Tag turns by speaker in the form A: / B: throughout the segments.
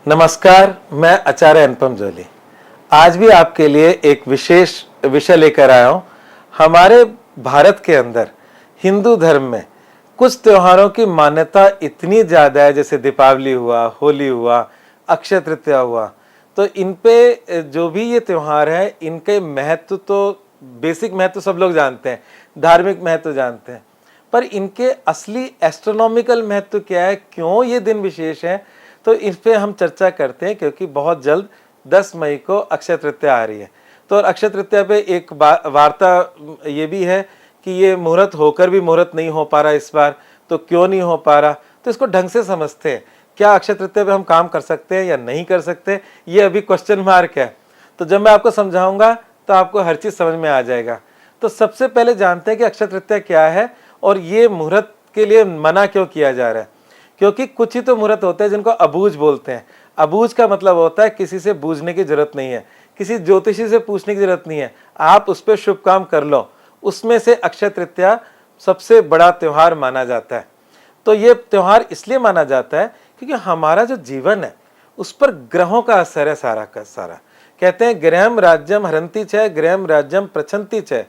A: नमस्कार, मैं आचार्य अनुपम जोली। आज भी आपके लिए एक विशेष विषय लेकर आया हूँ। हमारे भारत के अंदर हिंदू धर्म में कुछ त्योहारों की मान्यता इतनी ज़्यादा है, जैसे दीपावली हुआ, होली हुआ, अक्षय तृतीया हुआ। तो इन पे जो भी ये त्यौहार है, इनके महत्व तो बेसिक महत्व सब लोग जानते हैं, धार्मिक महत्व जानते हैं, पर इनके असली एस्ट्रोनॉमिकल महत्व क्या है, क्यों ये दिन विशेष है, तो इस पे हम चर्चा करते हैं। क्योंकि बहुत जल्द 10 मई को अक्षय तृतीया आ रही है। तो अक्षय तृतीया पे एक वार्ता ये भी है कि ये मुहूर्त होकर भी मुहूर्त नहीं हो पा रहा इस बार, तो क्यों नहीं हो पा रहा, तो इसको ढंग से समझते हैं। क्या अक्षय तृतीया पे हम काम कर सकते हैं या नहीं कर सकते, ये अभी क्वेश्चन मार्क है। तो जब मैं आपको समझाऊंगा तो आपको हर चीज़ समझ में आ जाएगा। तो सबसे पहले जानते हैं कि अक्षय तृतीया क्या है और ये मुहूर्त के लिए मना क्यों किया जा रहा है। क्योंकि कुछ ही तो मुहूर्त होते हैं जिनको अबूझ बोलते हैं। अबूझ का मतलब होता है किसी से बूझने की जरूरत नहीं है, किसी ज्योतिषी से पूछने की जरूरत नहीं है, आप उस पर शुभ काम कर लो। उसमें से अक्षय तृतीया सबसे बड़ा त्यौहार माना जाता है। तो ये त्यौहार इसलिए माना जाता है क्योंकि हमारा जो जीवन है उस पर ग्रहों का असर है सारा का सारा। कहते हैं ग्रहम राज्यम हरंती च, ग्रहम राज्यम प्रचंती च,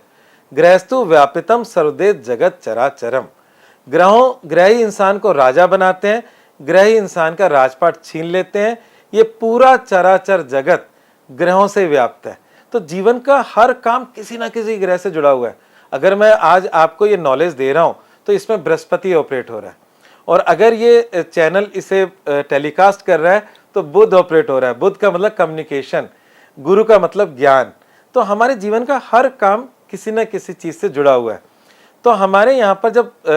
A: ग्रहस्तु व्यापितम सर्वदेव जगत चराचरम। ग्रह ही इंसान को राजा बनाते हैं, ग्रह ही इंसान का राजपाट छीन लेते हैं। ये पूरा चराचर जगत ग्रहों से व्याप्त है। तो जीवन का हर काम किसी ना किसी ग्रह से जुड़ा हुआ है। अगर मैं आज आपको ये नॉलेज दे रहा हूं तो इसमें बृहस्पति ऑपरेट हो रहा है, और अगर ये चैनल इसे टेलीकास्ट कर रहा है तो बुध ऑपरेट हो रहा है। बुध का मतलब कम्युनिकेशन, गुरु का मतलब ज्ञान। तो हमारे जीवन का हर काम किसी न किसी चीज से जुड़ा हुआ है। तो हमारे यहाँ पर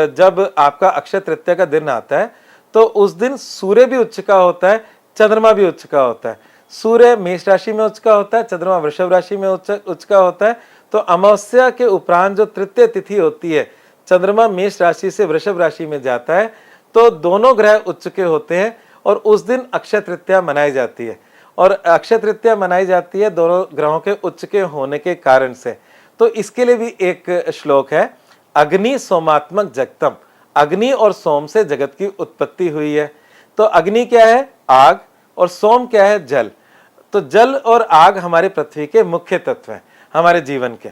A: जब आपका अक्षय तृतीया का दिन आता है तो उस दिन सूर्य भी उच्च का होता है, चंद्रमा भी उच्च का होता है। सूर्य मेष राशि में उच्च का होता है, चंद्रमा वृषभ राशि में उच्च का होता है। तो अमावस्या के उपरांत जो तृतीय तिथि होती है, चंद्रमा मेष राशि से वृषभ राशि में जाता है, तो दोनों ग्रह उच्च के होते हैं और उस दिन अक्षय तृतीया मनाई जाती है। और अक्षय तृतीया मनाई जाती है दोनों ग्रहों के उच्च के होने के कारण से। तो इसके लिए भी एक श्लोक है, अग्नि सोमात्मक जगतम। अग्नि और सोम से जगत की उत्पत्ति हुई है। तो अग्नि क्या है? आग। और सोम क्या है? जल। तो जल और आग हमारे पृथ्वी के मुख्य तत्व हैं हमारे जीवन के।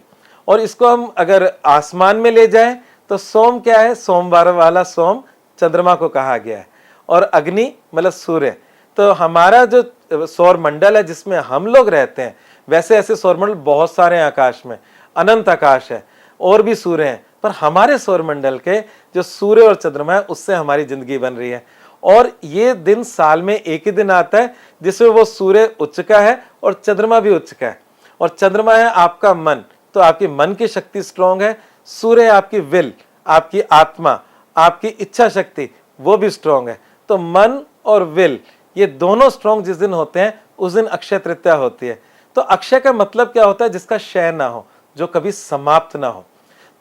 A: और इसको हम अगर आसमान में ले जाएं तो सोम क्या है? सोमवार वाला सोम चंद्रमा को कहा गया है। और अग्नि मतलब सूर्य। तो हमारा जो सौर मंडल है जिसमें हम लोग रहते हैं, वैसे ऐसे सौर मंडल बहुत सारे हैं आकाश में, अनंत आकाश है और भी सूर्य हैं, पर हमारे सौर मंडल के जो सूर्य और चंद्रमा है उससे हमारी जिंदगी बन रही है। और ये दिन साल में एक ही दिन आता है जिसमें वो सूर्य उच्च का है और चंद्रमा भी उच्च का है। और चंद्रमा है आपका मन, तो आपकी मन की शक्ति स्ट्रांग है। सूर्य है आपकी विल, आपकी आत्मा, आपकी इच्छा शक्ति, वो भी स्ट्रांग है। तो मन और विल ये दोनों स्ट्रांग जिस दिन होते हैं उस दिन अक्षय तृतीया होती है। तो अक्षय का मतलब क्या होता है? जिसका क्षय ना हो, जो कभी समाप्त ना हो।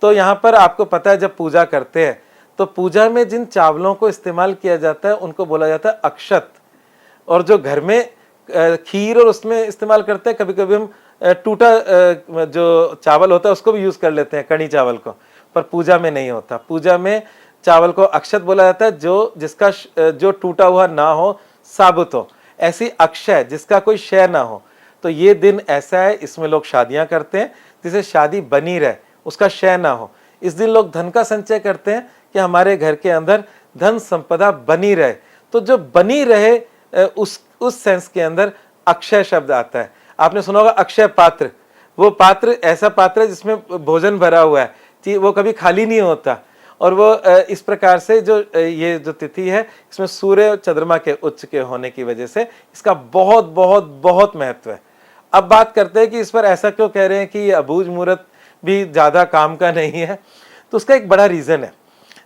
A: तो यहाँ पर आपको पता है जब पूजा करते हैं तो पूजा में जिन चावलों को इस्तेमाल किया जाता है उनको बोला जाता है अक्षत। और जो घर में खीर और उसमें इस्तेमाल करते हैं, कभी कभी हम टूटा जो चावल होता है उसको भी यूज कर लेते हैं, कड़ी चावल को, पर पूजा में नहीं होता। पूजा में चावल को अक्षत बोला जाता है जिसका जो टूटा हुआ ना हो, साबुत हो। ऐसी अक्षय जिसका कोई क्षय ना हो। तो ये दिन ऐसा है, इसमें लोग शादियां करते हैं जिसे शादी बनी रहे, उसका क्षय ना हो। इस दिन लोग धन का संचय करते हैं कि हमारे घर के अंदर धन संपदा बनी रहे। तो जो बनी रहे उस सेंस के अंदर अक्षय शब्द आता है। आपने सुना होगा अक्षय पात्र। वो पात्र ऐसा पात्र है जिसमें भोजन भरा हुआ है, वो कभी खाली नहीं होता। और वो इस प्रकार से ये जो तिथि है इसमें सूर्य और चंद्रमा के उच्च के होने की वजह से इसका बहुत बहुत बहुत महत्व है। अब बात करते हैं कि इस पर ऐसा क्यों कह रहे हैं कि ये अबूझ मुहूर्त भी ज्यादा काम का नहीं है। तो उसका एक बड़ा रीजन है।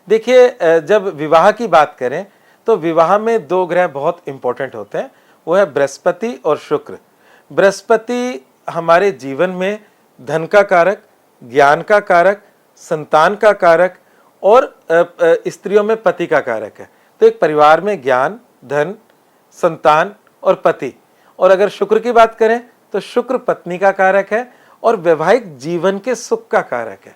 A: देखिए, जब विवाह की बात करें तो विवाह में दो ग्रह बहुत इंपॉर्टेंट होते हैं, वो है बृहस्पति और शुक्र। बृहस्पति हमारे जीवन में धन का कारक, ज्ञान का कारक, संतान का कारक और स्त्रियों में पति का कारक है। तो एक परिवार में ज्ञान, धन, संतान और पति। और अगर शुक्र की बात करें तो शुक्र पत्नी का कारक है और वैवाहिक जीवन के सुख का कारक है।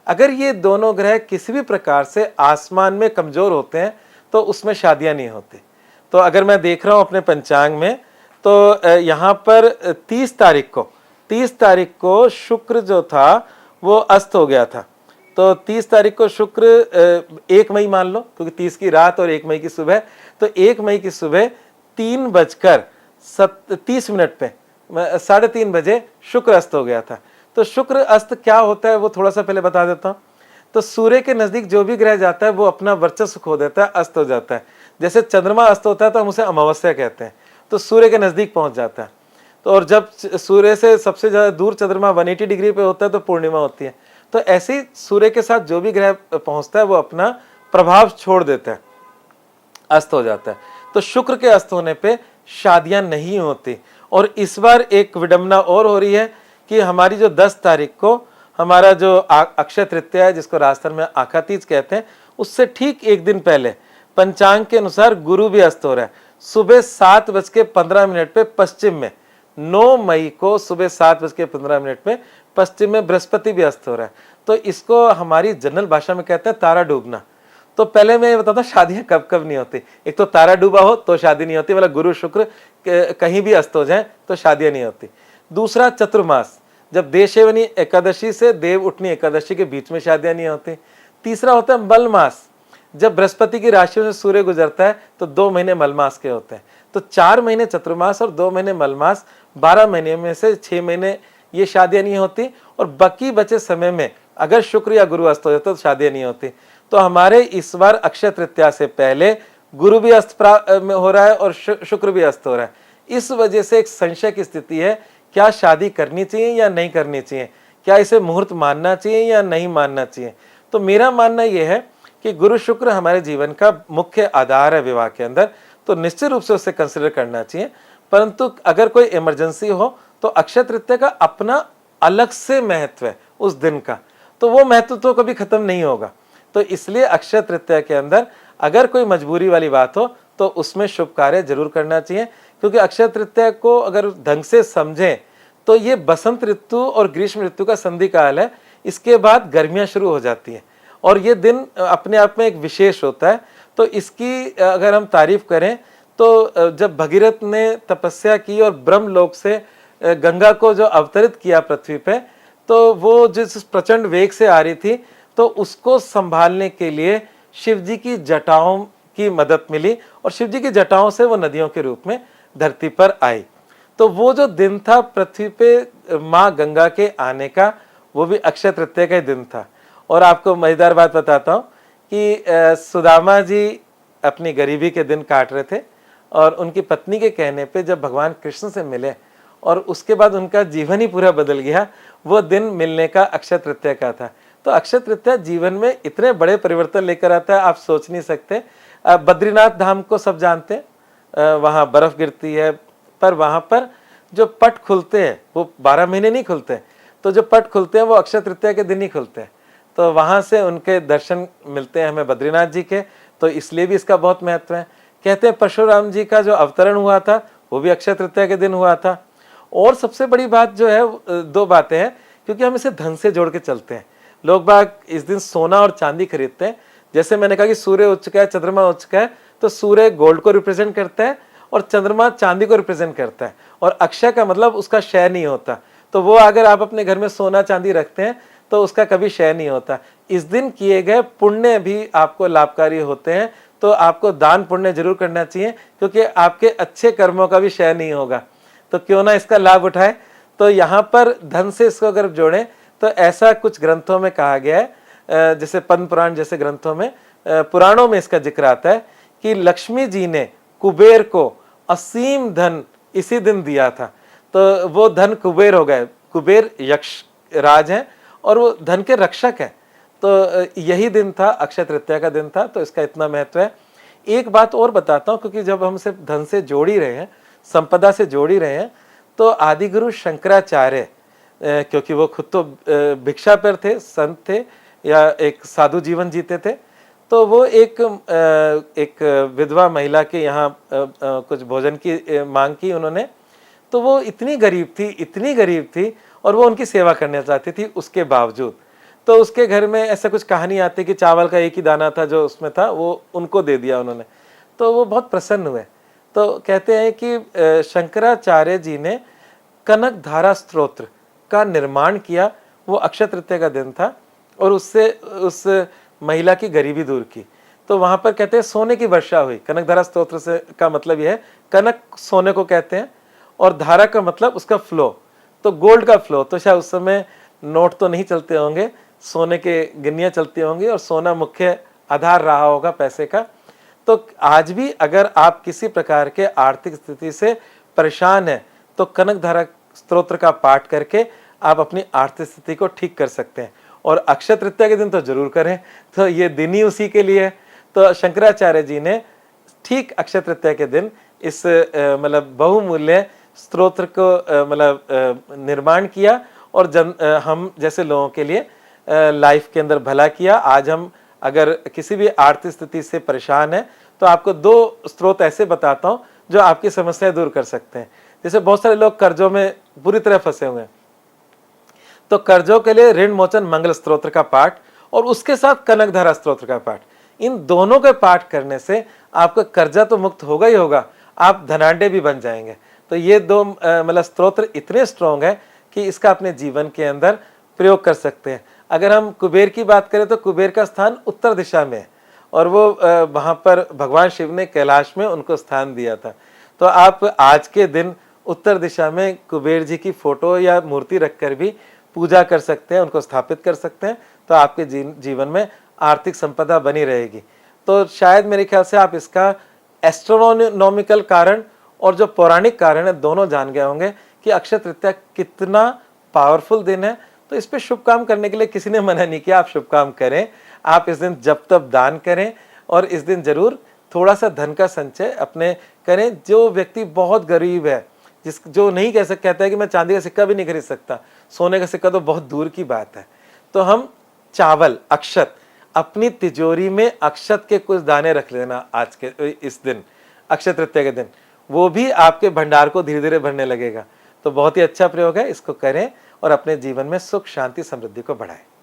A: अगर ये दोनों ग्रह किसी भी प्रकार से आसमान में कमजोर होते हैं तो उसमें शादियां नहीं होती। तो अगर मैं देख रहा हूँ अपने पंचांग में, तो यहाँ पर 30 तारीख को शुक्र जो था वो अस्त हो गया था। तो 30 तारीख को शुक्र 1 मई मान लो, क्योंकि 30 की रात और 1 मई की सुबह, तो 1 मई की सुबह 3:30 पे 3:30 शुक्र अस्त हो गया था। तो शुक्र अस्त क्या होता है वो थोड़ा सा पहले बता देता हूँ। तो सूर्य के नजदीक जो भी ग्रह जाता है वो अपना वर्चस्व खो देता है, अस्त हो जाता है। जैसे चंद्रमा अस्त होता है तो हम उसे अमावस्या कहते हैं, तो सूर्य के नजदीक पहुंच जाता है। तो और जब सूर्य से सबसे ज्यादा दूर चंद्रमा 180 डिग्री पे होता है तो पूर्णिमा होती है। तो ऐसे ही सूर्य के साथ जो भी ग्रह पहुंचता है वो अपना प्रभाव छोड़ देता है, अस्त हो जाता है। तो शुक्र के अस्त होने पे शादियां नहीं होती। और इस बार एक विडंबना और हो रही है कि हमारी जो 10 तारीख को हमारा जो अक्षय तृतीया है, जिसको राजस्थान में आखा तीज कहते हैं, उससे ठीक एक दिन पहले पंचांग के अनुसार गुरु भी अस्त हो रहा है। सुबह 7:15 पे पश्चिम में 9 मई को सुबह 7:15 पे पश्चिम में बृहस्पति भी अस्त हो रहा है। तो इसको हमारी जनरल भाषा में कहते हैं तारा डूबना। तो पहले मैं ये बताता हूँ शादियां कब कब नहीं होती। एक तो तारा डूबा हो तो शादी नहीं होती, मतलब गुरु शुक्र कहीं भी अस्त हो जाए तो शादियां नहीं होती। दूसरा चतुर्मास, जब देशेवनी एकादशी से देव उठनी एकादशी के बीच में शादियां नहीं होती। तीसरा होता है मलमास, जब बृहस्पति की राशि में सूर्य गुजरता है तो 2 महीने मलमास के होते हैं। तो 4 महीने चतुर्मास और 2 महीने मलमास, 12 महीने में से 6 महीने ये शादियां नहीं होती। और बाकी बचे समय में अगर शुक्र या गुरु अस्त हो जाता तो शादियां नहीं होती। तो हमारे इस बार अक्षय तृतीया से पहले गुरु भी अस्त में हो रहा है और शुक्र भी अस्त हो रहा है। इस वजह से एक संशय की स्थिति है, क्या शादी करनी चाहिए या नहीं करनी चाहिए, क्या इसे मुहूर्त मानना चाहिए या नहीं मानना चाहिए। तो मेरा मानना यह है कि गुरु शुक्र हमारे जीवन का मुख्य आधार है विवाह के अंदर, तो निश्चित रूप से उसे कंसिडर करना चाहिए। परंतु अगर कोई इमरजेंसी हो तो अक्षय तृतीया का अपना अलग से महत्व है उस दिन का, तो वो महत्व तो कभी खत्म नहीं होगा। तो इसलिए अक्षय तृतीया के अंदर अगर कोई मजबूरी वाली बात हो तो उसमें शुभ कार्य जरूर करना चाहिए, क्योंकि अक्षय तृतीया को अगर ढंग से समझें तो ये बसंत ऋतु और ग्रीष्म ऋतु का संधि काल है। इसके बाद गर्मियां शुरू हो जाती हैं और ये दिन अपने आप में एक विशेष होता है। तो इसकी अगर हम तारीफ करें तो जब भगीरथ ने तपस्या की और ब्रह्मलोक से गंगा को जो अवतरित किया पृथ्वी पे, तो वो जिस प्रचंड वेग से आ रही थी तो उसको संभालने के लिए शिव जी की जटाओं की मदद मिली और शिव जी की जटाओं से वो नदियों के रूप में धरती पर आई। तो वो जो दिन था पृथ्वी पे माँ गंगा के आने का, वो भी अक्षय तृतीया का ही दिन था। और आपको मजेदार बात बताता हूँ कि सुदामा जी अपनी गरीबी के दिन काट रहे थे और उनकी पत्नी के कहने पे जब भगवान कृष्ण से मिले और उसके बाद उनका जीवन ही पूरा बदल गया, वो दिन मिलने का अक्षय तृतीया का था। तो अक्षय तृतीया जीवन में इतने बड़े परिवर्तन लेकर आता है, आप सोच नहीं सकते। बद्रीनाथ धाम को सब जानते हैं, वहाँ बर्फ गिरती है, पर वहाँ पर जो पट खुलते हैं वो 12 महीने नहीं खुलते, तो जो पट खुलते हैं वो अक्षय तृतीया के दिन ही खुलते हैं। तो वहाँ से उनके दर्शन मिलते हैं हमें बद्रीनाथ जी के, तो इसलिए भी इसका बहुत महत्व है। कहते हैं परशुराम जी का जो अवतरण हुआ था वो भी अक्षय तृतीया के दिन हुआ था। और सबसे बड़ी बात जो है, 2 बातें हैं, क्योंकि हम इसे धन से जोड़ के चलते हैं। लोग बाग इस दिन सोना और चांदी खरीदते हैं। जैसे मैंने कहा कि सूर्य उच्च का है, चंद्रमा उच्च का है, तो सूर्य गोल्ड को रिप्रेजेंट करता है और चंद्रमा चांदी को रिप्रेजेंट करता है। और अक्षय का मतलब उसका क्षय नहीं होता। तो वो अगर आप अपने घर में सोना चांदी रखते हैं तो उसका कभी क्षय नहीं होता। इस दिन किए गए पुण्य भी आपको लाभकारी होते हैं, तो आपको दान पुण्य जरूर करना चाहिए, क्योंकि आपके अच्छे कर्मों का भी क्षय नहीं होगा। तो क्यों ना इसका लाभ उठाए। तो यहाँ पर धन से इसको अगर जोड़ें तो ऐसा कुछ ग्रंथों में कहा गया है, जैसे पद्म पुराण जैसे ग्रंथों में, पुराणों में इसका जिक्र आता है कि लक्ष्मी जी ने कुबेर को असीम धन इसी दिन दिया था। तो वो धन कुबेर हो गए। कुबेर यक्ष राज हैं और वो धन के रक्षक हैं। तो यही दिन था, अक्षय तृतीया का दिन था, तो इसका इतना महत्व है। एक बात और बताता हूँ, क्योंकि जब हम सिर्फ धन से जोड़ ही रहे हैं, संपदा से जोड़ ही रहे हैं, तो आदिगुरु शंकराचार्य, क्योंकि वो खुद तो भिक्षा पर थे, संत थे या एक साधु जीवन जीते थे, तो वो एक विधवा महिला के यहाँ कुछ भोजन की मांग की उन्होंने। तो वो इतनी गरीब थी और वो उनकी सेवा करना चाहती थी उसके बावजूद। तो उसके घर में ऐसा कुछ कहानी आती कि चावल का एक ही दाना था जो उसमें था, वो उनको दे दिया उन्होंने। तो वो बहुत प्रसन्न हुए तो कहते हैं कि शंकराचार्य जी ने कनक धारा स्तोत्र का निर्माण किया, वो अक्षय तृतीया का दिन था, और उससे उस महिला की गरीबी दूर की। तो वहां पर कहते हैं सोने की वर्षा हुई। कनक धारा स्तोत्र से का मतलब यह है, कनक सोने को कहते हैं, और धारा का मतलब उसका फ्लो, तो गोल्ड का फ्लो। तो शायद उस समय नोट तो नहीं चलते होंगे, सोने के गिन्नियाँ चलती होंगी, और सोना मुख्य आधार रहा होगा पैसे का। तो आज भी अगर आप किसी प्रकार के आर्थिक स्थिति से परेशान हैं, तो कनक धारा स्तोत्र का पाठ करके आप अपनी आर्थिक स्थिति को ठीक कर सकते हैं। और अक्षय तृतीया के दिन तो जरूर करें, तो ये दिन ही उसी के लिए है। तो शंकराचार्य जी ने ठीक अक्षय तृतीया के दिन इस मतलब बहुमूल्य स्तोत्र को निर्माण किया, और हम जैसे लोगों के लिए लाइफ के अंदर भला किया। आज हम अगर किसी भी आर्थिक स्थिति से परेशान है, तो आपको 2 स्रोत ऐसे बताता हूं जो आपकी समस्याएं दूर कर सकते हैं। जैसे बहुत सारे लोग कर्जों में बुरी तरह फंसे हुए हैं, तो कर्जों के लिए ऋण मोचन मंगल स्तोत्र का पाठ और उसके साथ कनक धारा स्तोत्र का पाठ, इन दोनों के पाठ करने से आपका कर्जा तो मुक्त होगा ही होगा, आप धनाढ्य भी बन जाएंगे। तो ये 2 स्तोत्र इतने स्ट्रॉन्ग है कि इसका अपने जीवन के अंदर प्रयोग कर सकते हैं। अगर हम कुबेर की बात करें, तो कुबेर का स्थान उत्तर दिशा में है, और वो वहाँ पर भगवान शिव ने कैलाश में उनको स्थान दिया था। तो आप आज के दिन उत्तर दिशा में कुबेर जी की फोटो या मूर्ति रखकर भी पूजा कर सकते हैं, उनको स्थापित कर सकते हैं। तो आपके जीवन में आर्थिक संपदा बनी रहेगी। तो शायद मेरे ख्याल से आप इसका एस्ट्रोनॉमिकल कारण और जो पौराणिक कारण है, दोनों जान गए होंगे कि अक्षय तृतीया कितना पावरफुल दिन है। तो इस पे शुभ काम करने के लिए किसी ने मना नहीं किया, आप शुभ काम करें। आप इस दिन जब तब दान करें, और इस दिन जरूर थोड़ा सा धन का संचय अपने करें। जो व्यक्ति बहुत गरीब है, जो नहीं कहता है कि मैं चांदी का सिक्का भी नहीं खरीद सकता, सोने का सिक्का तो बहुत दूर की बात है, तो हम चावल, अक्षत, अपनी तिजोरी में अक्षत के कुछ दाने रख लेना आज के इस दिन, अक्षय तृतीया के दिन, वो भी आपके भंडार को धीरे धीरे भरने लगेगा। तो बहुत ही अच्छा प्रयोग है, इसको करें और अपने जीवन में सुख, शांति, समृद्धि को बढ़ाएं।